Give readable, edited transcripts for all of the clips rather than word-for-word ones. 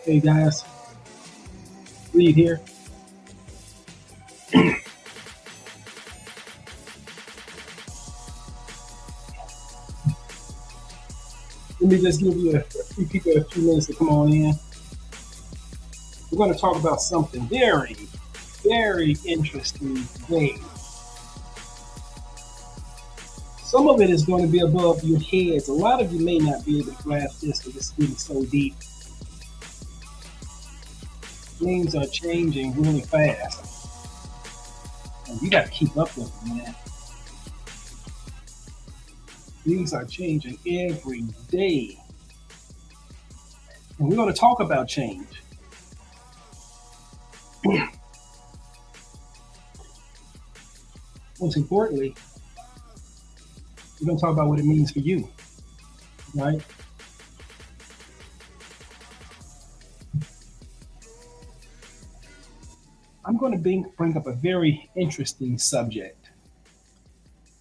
Hey guys, Reed here. Let me just give you a few people a few minutes to come on in. We're going to talk about something very, very interesting today. Some of it is going to be above your heads. A lot of you may not be able to grasp this because it's getting so deep. Things are changing really fast. And you got to keep up with it, man. Things are changing every day. And we're going to talk about change. Most importantly, we're going to talk about what it means for you, right? I'm going to bring up a very interesting subject.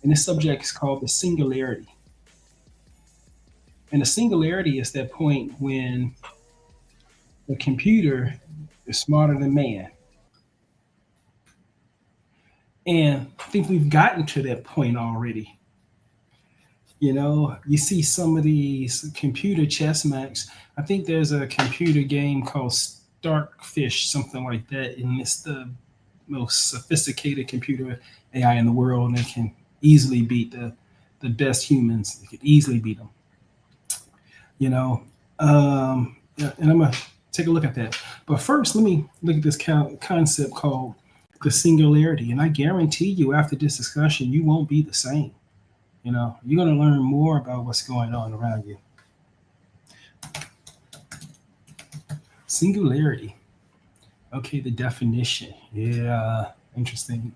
And this subject is called the singularity. And the singularity is that point when the computer is smarter than man. And I think we've gotten to that point already. You know, you see some of these computer chess matches. I think there's a computer game called Starkfish, something like that, and it's the most sophisticated computer AI in the world, and it can easily beat the best humans. It could easily beat them. You know, yeah, and I'm gonna take a look at that. But first, let me look at this concept called the singularity, and I guarantee you, after this discussion, you won't be the same. You know, you're going to learn more about what's going on around you. Singularity. Okay, the definition. Yeah, interesting.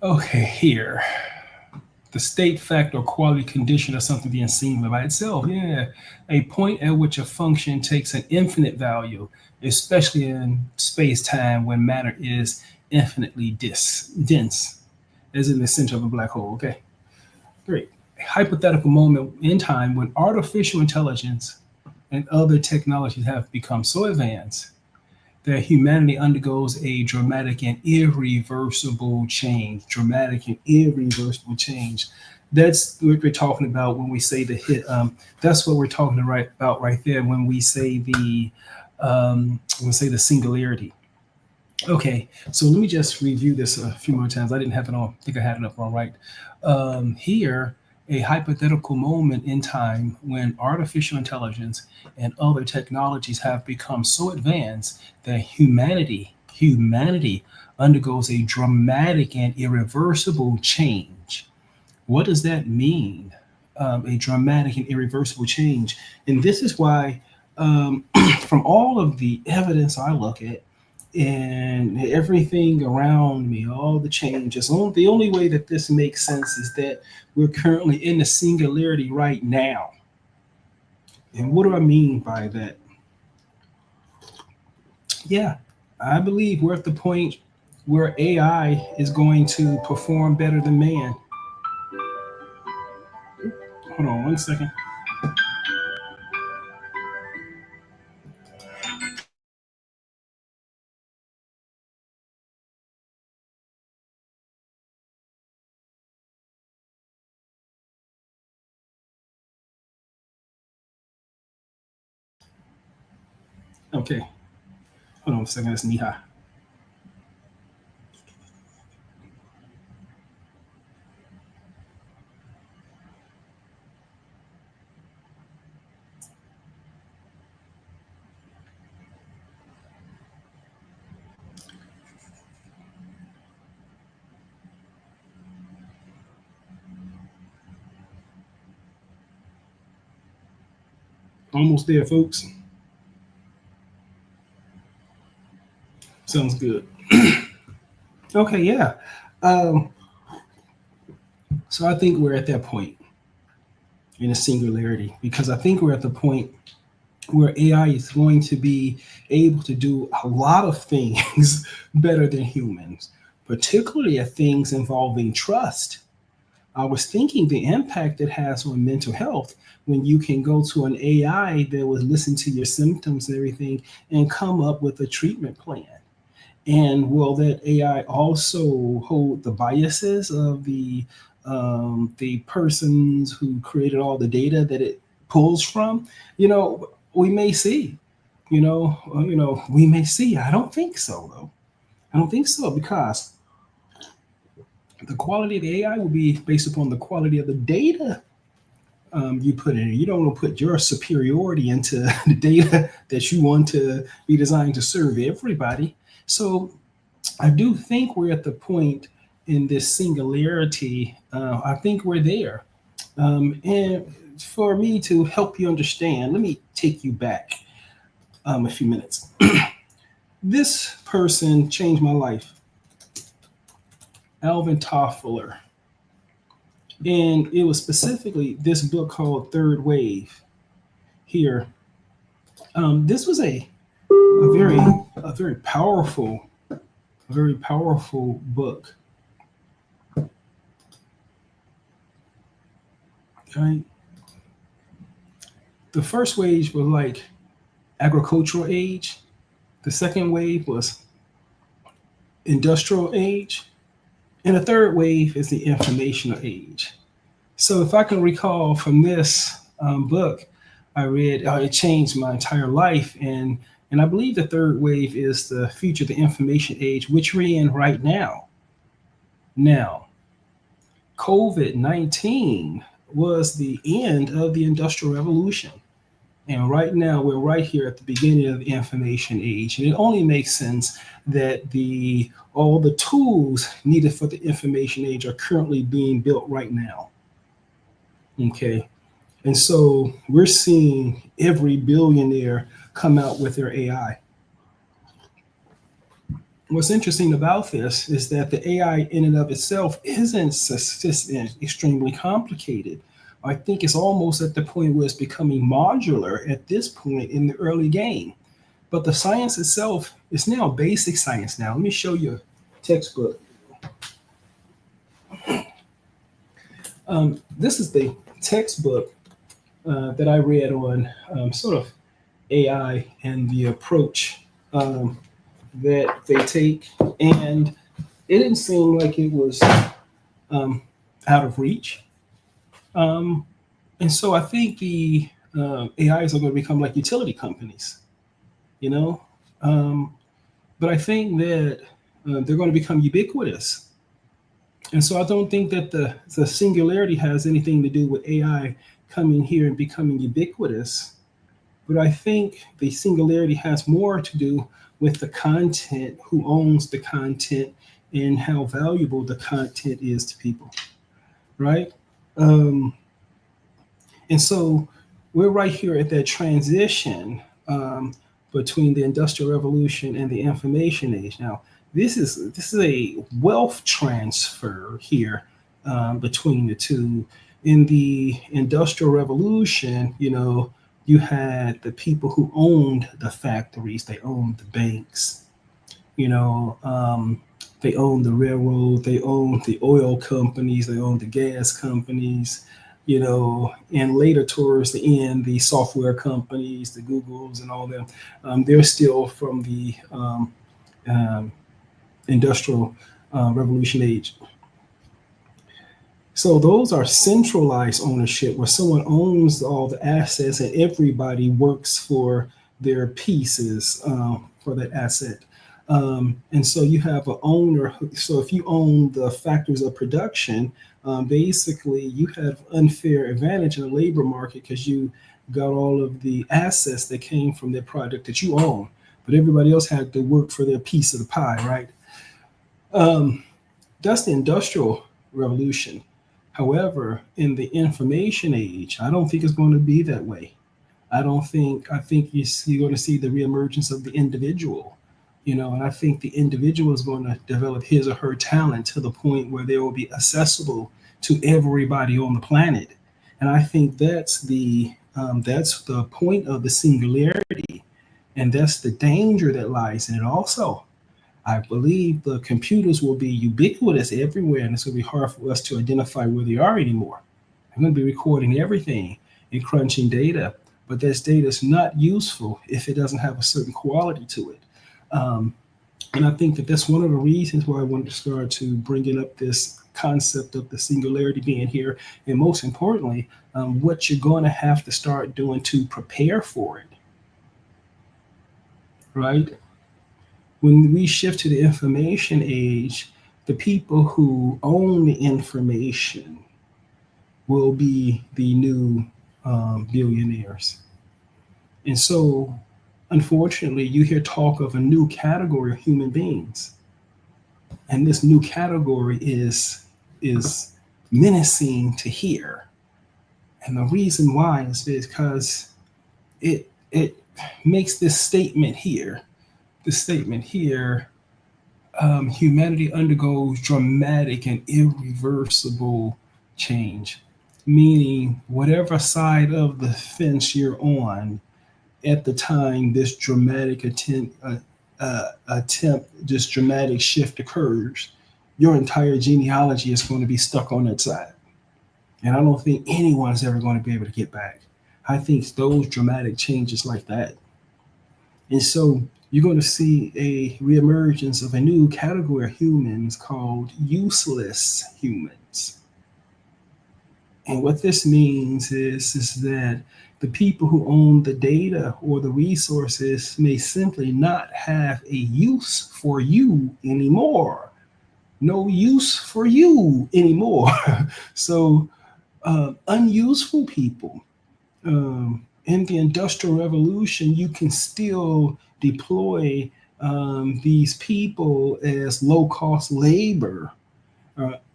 Okay, here. The state, fact, or quality condition of something being singular by itself. Yeah. A point at which a function takes an infinite value, especially in space time when matter is infinitely dense, as in the center of a black hole. Okay, great. A hypothetical moment in time when artificial intelligence and other technologies have become so advanced that humanity undergoes a dramatic and irreversible change. Dramatic and irreversible change. That's what we're talking about when we say the hit. That's what we're talking about right there when we say the singularity. Okay, so let me just review this a few more times. I didn't have it on. I think I had it up all right. Here, a hypothetical moment in time when artificial intelligence and other technologies have become so advanced that humanity undergoes a dramatic and irreversible change. What does that mean? A dramatic and irreversible change, and this is why, from all of the evidence I look at and everything around me, all the changes. The only way that this makes sense is that we're currently in the singularity right now. And what do I mean by that? Yeah, I believe we're at the point where AI is going to perform better than man. Hold on one second. Okay, hold on a second. That's Niha. Almost there, folks. Sounds good. Okay, yeah. Um, so I think we're at that point in a singularity because I think we're at the point where AI is going to be able to do a lot of things better than humans, particularly at things involving trust. I was thinking the impact it has on mental health when you can go to an AI that will listen to your symptoms and everything and come up with a treatment plan. And will that AI also hold the biases of the persons who created all the data that it pulls from? We may see. We may see. I don't think so, though. I don't think so because the quality of the AI will be based upon the quality of the data you put in. You don't want to put your superiority into the data that you want to be designed to serve everybody. So I do think we're at the point in this singularity. I think we're there. And for me to help you understand, let me take you back a few minutes. This person changed my life, Alvin Toffler. And it was specifically this book called Third Wave here. This was a very powerful book. Right? The first wave was like agricultural age. The second wave was industrial age. And the third wave is the informational age. So if I can recall from this book I read, it changed my entire life. And I believe the third wave is the future, the information age, which we're in right now. Now, COVID-19 was the end of the Industrial Revolution. And right now, we're right here at the beginning of the information age. And it only makes sense that all the tools needed for the information age are currently being built right now. Okay. And so we're seeing every billionaire come out with their AI. What's interesting about this is that the AI in and of itself isn't extremely complicated. I think it's almost at the point where it's becoming modular at this point in the early game. But the science itself is now basic science now. Let me show you a textbook. This is the textbook that I read on sort of AI and the approach that they take. And it didn't seem like it was out of reach. And so I think the AIs are going to become like utility companies, but I think that they're going to become ubiquitous. And so I don't think that the singularity has anything to do with AI coming here and becoming ubiquitous. But I think the singularity has more to do with the content, who owns the content, and how valuable the content is to people, right? And so we're right here at that transition between the Industrial Revolution and the information age. Now, this is a wealth transfer here between the two. In the Industrial Revolution, you had the people who owned the factories, they owned the banks, they owned the railroad, they owned the oil companies, they owned the gas companies, and later towards the end, the software companies, the Googles and all them, they're still from the Industrial Revolution age. So those are centralized ownership where someone owns all the assets and everybody works for their pieces for that asset. And so you have an owner. So if you own the factors of production, basically you have unfair advantage in the labor market because you got all of the assets that came from their product that you own, but everybody else had to work for their piece of the pie, right? That's the Industrial Revolution. However, in the information age, I don't think it's going to be that way. I think you're going to see the reemergence of the individual, and I think the individual is going to develop his or her talent to the point where they will be accessible to everybody on the planet. And I think that's the point of the singularity, and that's the danger that lies in it also. I believe the computers will be ubiquitous everywhere, and it's going to be hard for us to identify where they are anymore. They're going to be recording everything and crunching data, but this data is not useful if it doesn't have a certain quality to it. And I think that that's one of the reasons why I wanted to start to bringing up this concept of the singularity being here, and most importantly, what you're going to have to start doing to prepare for it, right? When we shift to the information age, the people who own the information will be the new billionaires. And so, unfortunately, you hear talk of a new category of human beings. And this new category is menacing to hear. And the reason why is because it makes this statement here. The statement here, humanity undergoes dramatic and irreversible change, meaning whatever side of the fence you're on at the time this dramatic this dramatic shift occurs, your entire genealogy is going to be stuck on that side. And I don't think anyone's ever going to be able to get back. I think those dramatic changes like that. And so you're going to see a reemergence of a new category of humans called useless humans. And what this means is that the people who own the data or the resources may simply not have a use for you anymore. No use for you anymore. So unuseful people. In the Industrial Revolution, you can still deploy these people as low-cost labor,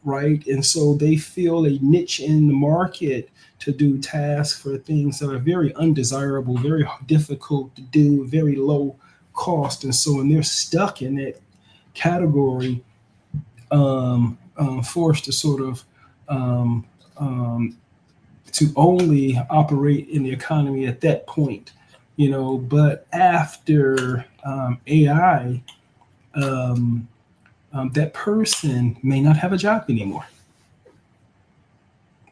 right? And so they feel a niche in the market to do tasks for things that are very undesirable, very difficult to do, very low cost. And so when they're stuck in that category, forced to sort of to only operate in the economy at that point, but after AI, that person may not have a job anymore.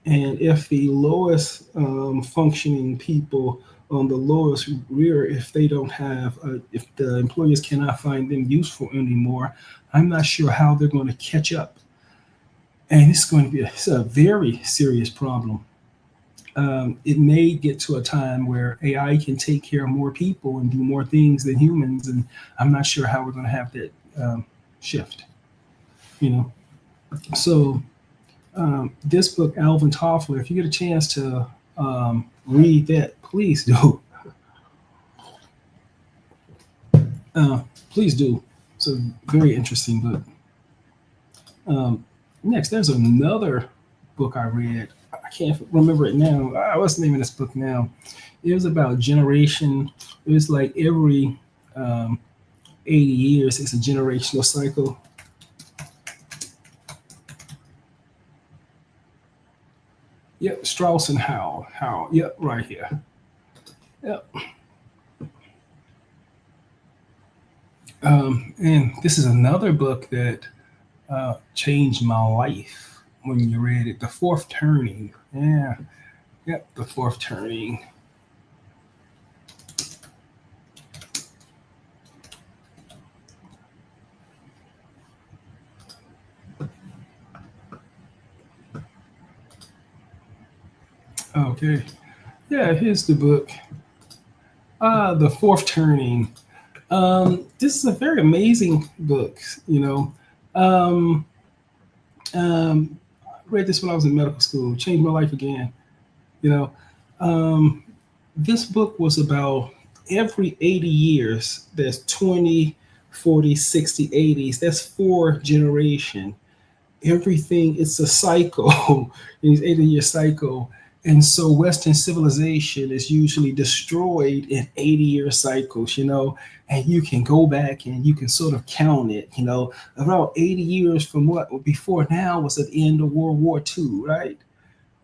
And if the lowest functioning people on the lowest rear, if they don't have, if the employers cannot find them useful anymore, I'm not sure how they're going to catch up. And it's going to be a very serious problem. It may get to a time where AI can take care of more people and do more things than humans, and I'm not sure how we're going to have that shift. So this book, Alvin Toffler, if you get a chance to read that, please do. Please do. It's a very interesting book. Next, there's another book I read. I can't remember it now. What's the name of this book now? It was about generation. It was like every 80 years, it's a generational cycle. Yep, Strauss and Howe. Yep, right here. Yep. And this is another book that changed my life when you read it. The Fourth Turning. Yeah. Yep, The Fourth Turning. Okay. Yeah, here's the book. The Fourth Turning. This is a very amazing book, I read this when I was in medical school, changed my life again. This book was about every 80 years, there's 20, 40, 60, 80s. That's 4 generation. Everything, it's a cycle, it's 80-year cycle. And so Western civilization is usually destroyed in 80-year cycles, and you can go back and you can sort of count it, about 80 years from what before now was at the end of World War II, right?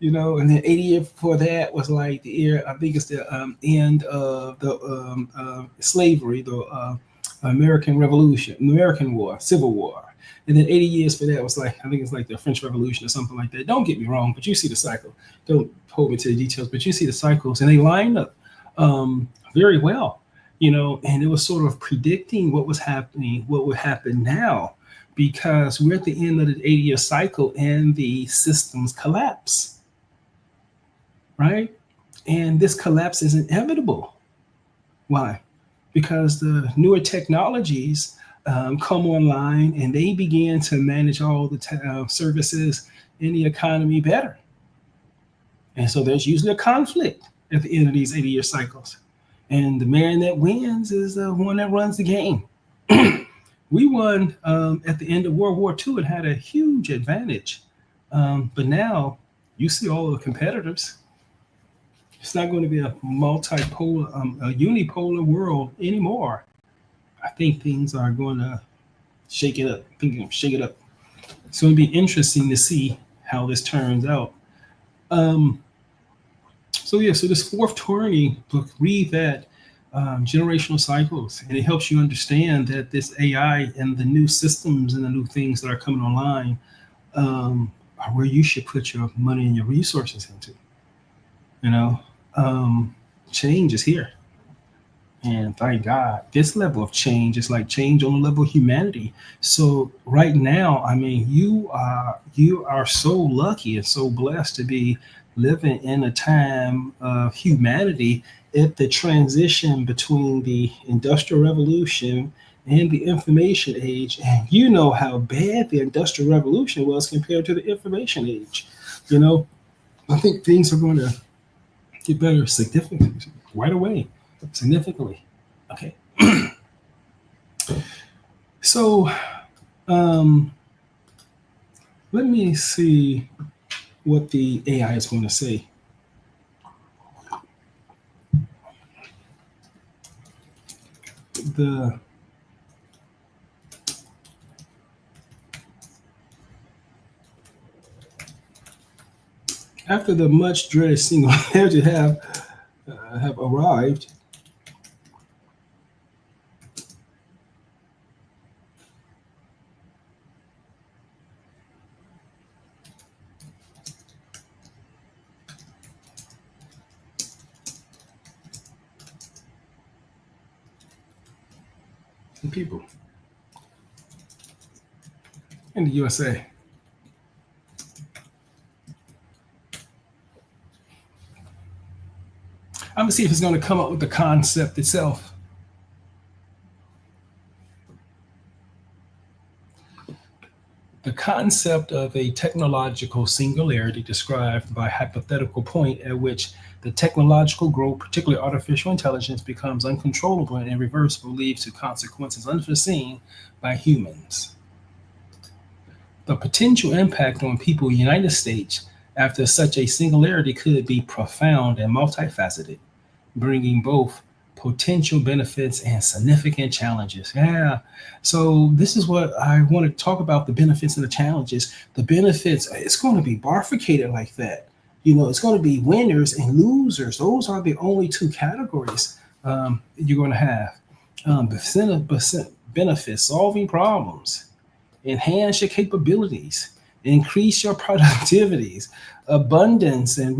And then 80 years before that was like the year, I think it's the end of the slavery, the American Revolution, American War, Civil War. And then 80 years for that was like, I think it's like the French Revolution or something like that. Don't get me wrong, but you see the cycle. Don't hold me to the details, but you see the cycles and they line up very well, and it was sort of predicting what was happening, what would happen now, because we're at the end of the 80-year cycle and the systems collapse, right? And this collapse is inevitable. Why? Because the newer technologies come online and they begin to manage all the services in the economy better. And so there's usually a conflict at the end of these 80-year cycles. And the man that wins is the one that runs the game. We won at the end of World War II and had a huge advantage. But now you see all the competitors. It's not going to be a multipolar, a unipolar world anymore. I think things are going to shake it up. So it'll be interesting to see how this turns out. So this fourth Turing book, read that, generational cycles, and it helps you understand that this AI and the new systems and the new things that are coming online are where you should put your money and your resources into. Change is here. And thank God, this level of change is like change on the level of humanity. So right now, I mean, you are so lucky and so blessed to be living in a time of humanity at the transition between the Industrial Revolution and the Information Age. And you know how bad the Industrial Revolution was compared to the Information Age. I think things are going to get better significantly right away. Significantly. Okay. So let me see what the AI is going to say. After the much dreaded Singularity have arrived, the people in the USA. I'm gonna see if it's going to come up with the concept itself. The concept of a technological singularity described by a hypothetical point at which the technological growth, particularly artificial intelligence, becomes uncontrollable and irreversible, leads to consequences unforeseen by humans. The potential impact on people in the United States after such a singularity could be profound and multifaceted, bringing both potential benefits and significant challenges. Yeah. So this is what I want to talk about, the benefits and the challenges. The benefits, it's going to be bifurcated like that. It's going to be winners and losers. Those are the only two categories you're going to have. Benefits, solving problems, enhance your capabilities, increase your productivities, abundance and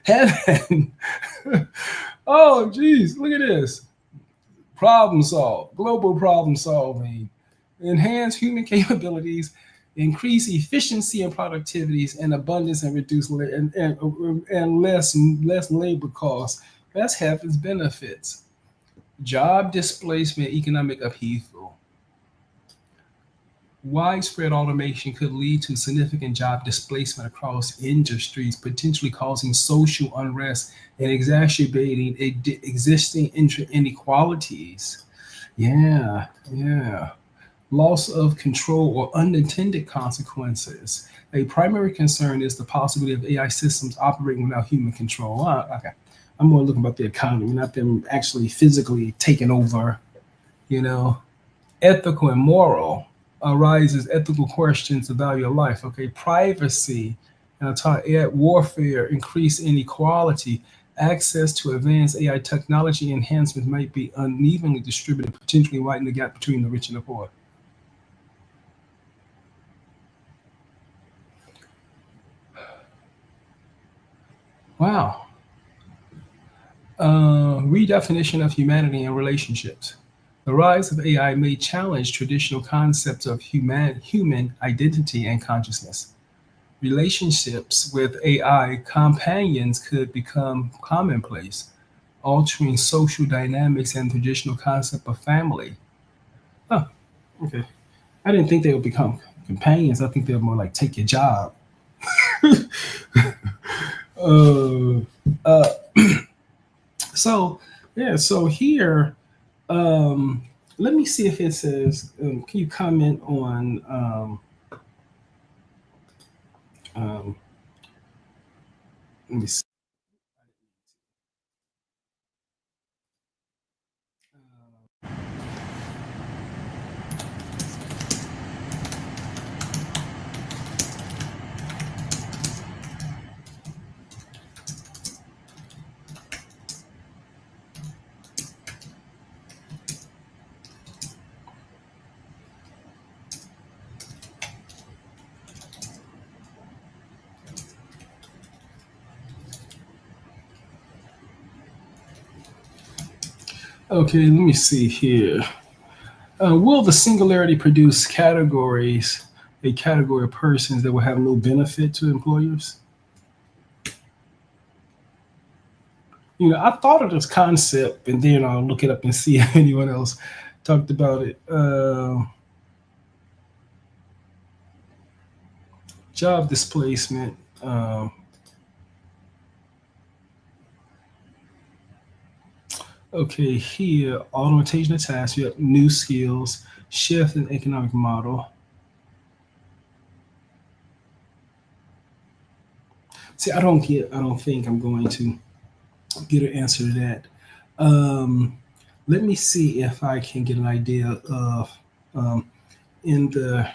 heaven. Oh, geez, look at this. Problem solve, global problem solving, enhance human capabilities, increase efficiency and productivities, and abundance and reduce and less labor costs. That's heaven's benefits. Job displacement, economic upheaval. Widespread automation could lead to significant job displacement across industries, potentially causing social unrest and exacerbating existing inequalities. Yeah. Loss of control or unintended consequences. A primary concern is the possibility of AI systems operating without human control. Okay. I'm more looking about the economy, not them actually physically taking over. Ethical and moral arises ethical questions of value of life. Okay, privacy, warfare, increased inequality, Access to advanced AI technology enhancements might be unevenly distributed, potentially widening the gap between the rich and the poor. Wow. Redefinition of humanity and relationships. The rise of AI may challenge traditional concepts of human identity and consciousness. Relationships with AI companions could become commonplace, altering social dynamics and traditional concept of family. Oh, okay. I didn't think they would become companions. I think they're more like take your job. Uh, uh, so yeah, so here, um, let me see if it says. Can you comment on? Um, let me see. Okay, let me see here. Will the singularity produce a category of persons that will have no benefit to employers? I thought of this concept, and then I'll look it up and see if anyone else talked about it. Job displacement. Okay, here, automation of tasks, you have new skills, shift in economic model. See, I don't think I'm going to get an answer to that. Um, Let me see if I can get an idea of um, in the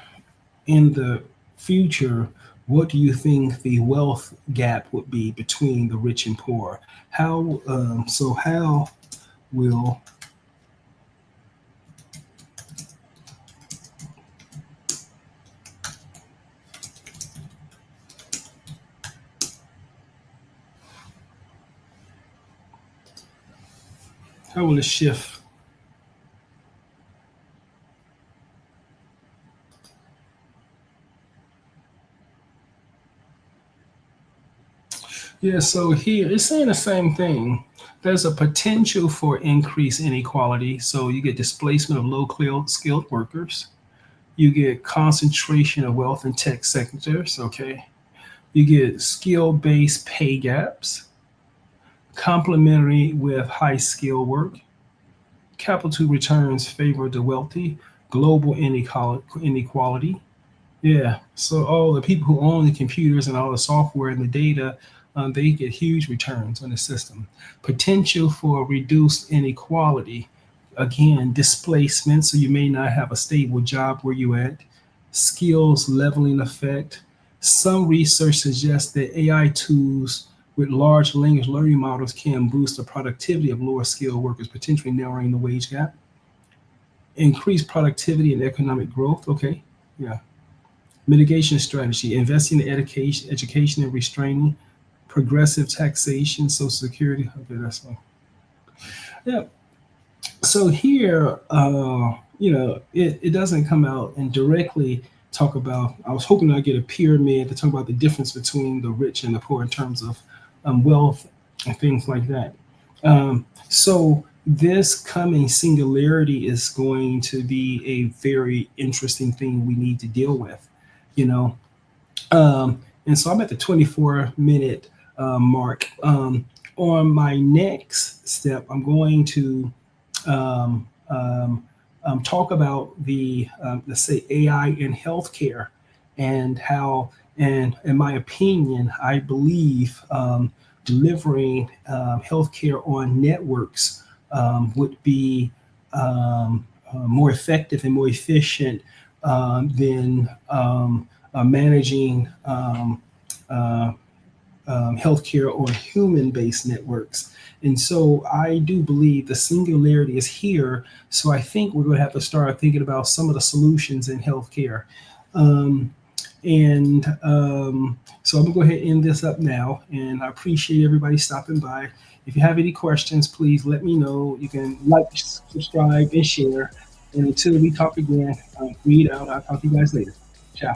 in the future, what do you think the wealth gap would be between the rich and poor? How will it shift? Yeah, so here it's saying the same thing. There's a potential for increased inequality. So you get displacement of skilled workers. You get concentration of wealth in tech sectors. Okay. You get skill based pay gaps, complementary with high skill work. Capital returns favor the wealthy, global inequality. Yeah. So all the people who own the computers and all the software and the data, they get huge returns on the system. Potential for reduced inequality. Again, displacement. So you may not have a stable job where you at. Skills leveling effect. Some research suggests that AI tools with large language learning models can boost the productivity of lower skilled workers, potentially narrowing the wage gap. Increase productivity and economic growth. Okay. Yeah. Mitigation strategy, investing in education and restraining, progressive taxation, social security. Okay, that's one. Yeah. So here, it doesn't come out and directly talk about. I was hoping I'd get a pyramid to talk about the difference between the rich and the poor in terms of wealth and things like that. So this coming singularity is going to be a very interesting thing we need to deal with. You know, and so I'm at the 24-minute mark. On my next step, I'm going to um, um, talk about let's say, AI in healthcare and how, and in my opinion, I believe delivering healthcare on networks would be more effective and more efficient than managing uh, healthcare or human-based networks. And so I do believe the singularity is here. So I think we're going to have to start thinking about some of the solutions in healthcare. So I'm going to go ahead and end this up now. And I appreciate everybody stopping by. If you have any questions, please let me know. You can like, subscribe, and share. And until we talk again, read out. I'll talk to you guys later. Ciao.